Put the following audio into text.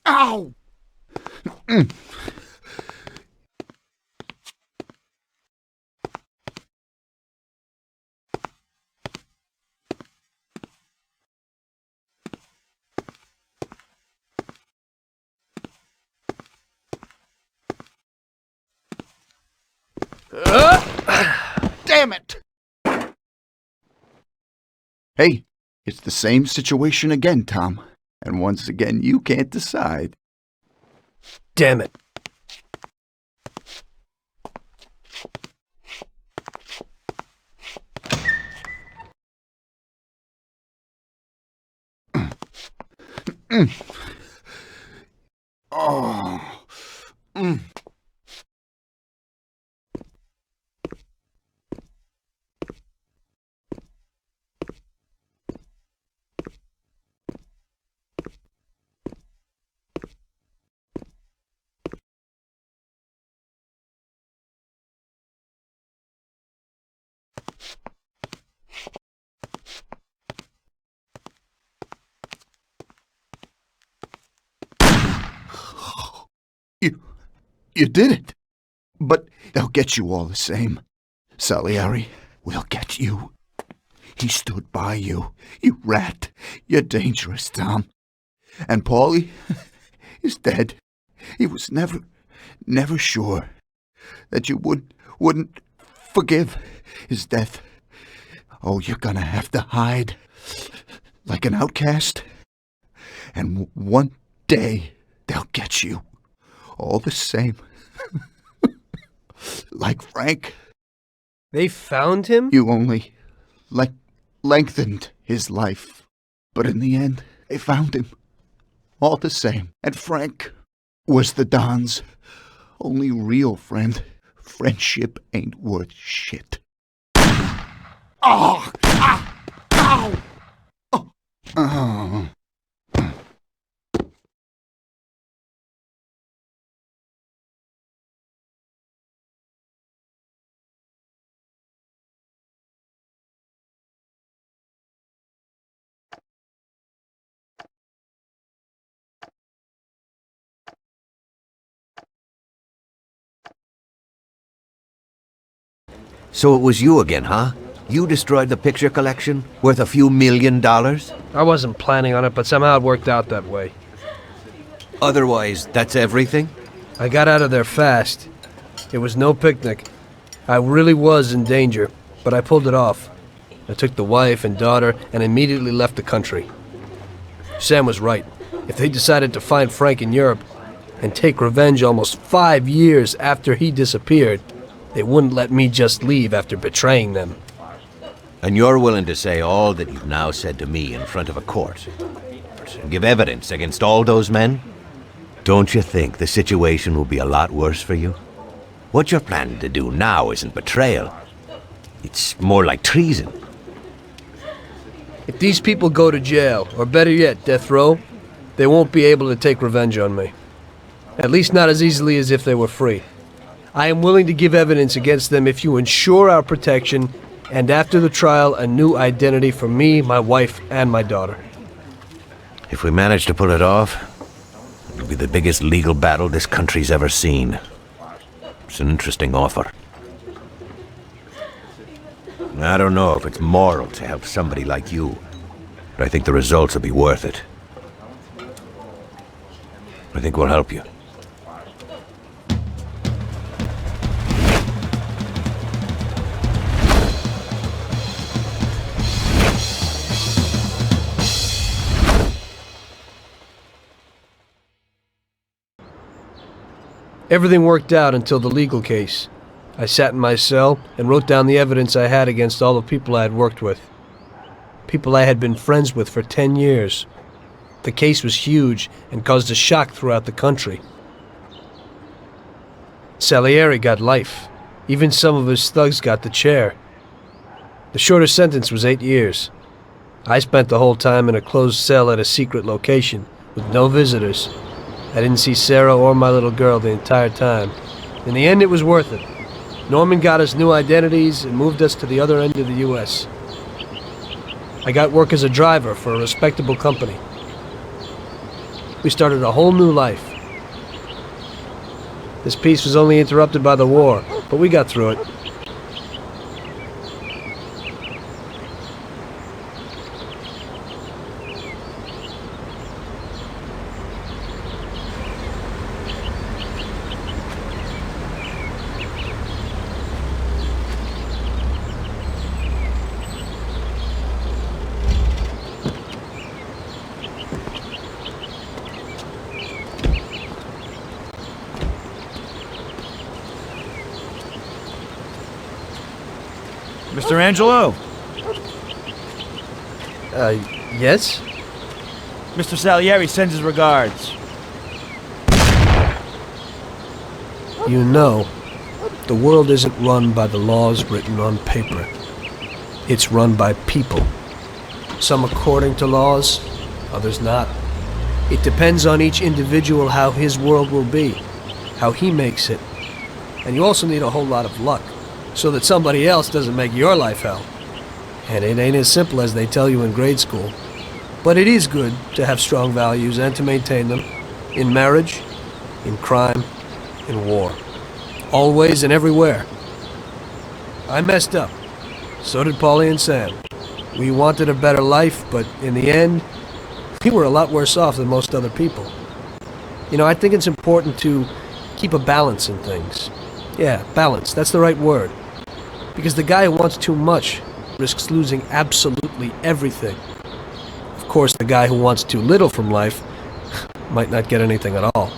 Ow! Mm. Damn it! Hey, it's the same situation again, Tom. And once again, you can't decide. Damn it. Oh. You did it. But they'll get you all the same. Salieri will get you. He stood by you. You rat. You're dangerous, Tom. And Paulie is dead. He was never sure that you wouldn't forgive his death. Oh, you're gonna have to hide like an outcast. And one day they'll get you. All the same. Like Frank. They found him? You only, lengthened his life. But in the end, they found him. All the same. And Frank was the Don's only real friend. Friendship ain't worth shit. Oh! Ah! Ow! Oh! Oh! So it was you again, huh? You destroyed the picture collection, worth a few $1 million? I wasn't planning on it, but somehow it worked out that way. Otherwise, that's everything? I got out of there fast. It was no picnic. I really was in danger, but I pulled it off. I took the wife and daughter and immediately left the country. Sam was right. If they decided to find Frank in Europe and take revenge almost 5 years after he disappeared, they wouldn't let me just leave after betraying them. And you're willing to say all that you've now said to me in front of a court? And give evidence against all those men? Don't you think the situation will be a lot worse for you? What you're planning to do now isn't betrayal. It's more like treason. If these people go to jail, or better yet, death row, they won't be able to take revenge on me. At least not as easily as if they were free. I am willing to give evidence against them if you ensure our protection, and after the trial, a new identity for me, my wife, and my daughter. If we manage to pull it off, it'll be the biggest legal battle this country's ever seen. It's an interesting offer. I don't know if it's moral to help somebody like you, but I think the results will be worth it. I think we'll help you. Everything worked out until the legal case. I sat in my cell and wrote down the evidence I had against all the people I had worked with. People I had been friends with for 10 years. The case was huge and caused a shock throughout the country. Salieri got life. Even some of his thugs got the chair. The shortest sentence was 8 years. I spent the whole time in a closed cell at a secret location, with no visitors. I didn't see Sarah or my little girl the entire time. In the end, it was worth it. Norman got us new identities and moved us to the other end of the U.S. I got work as a driver for a respectable company. We started a whole new life. This peace was only interrupted by the war, but we got through it. Mr. Angelo, Yes? Mr. Salieri sends his regards. You know, the world isn't run by the laws written on paper. It's run by people. Some according to laws, others not. It depends on each individual how his world will be, how he makes it. And you also need a whole lot of luck, so that somebody else doesn't make your life hell. And it ain't as simple as they tell you in grade school. But it is good to have strong values and to maintain them. In marriage, in crime, in war. Always and everywhere. I messed up. So did Paulie and Sam. We wanted a better life, but in the end, we were a lot worse off than most other people. You know, I think it's important to keep a balance in things. Yeah, balance, that's the right word. Because the guy who wants too much risks losing absolutely everything. Of course, the guy who wants too little from life might not get anything at all.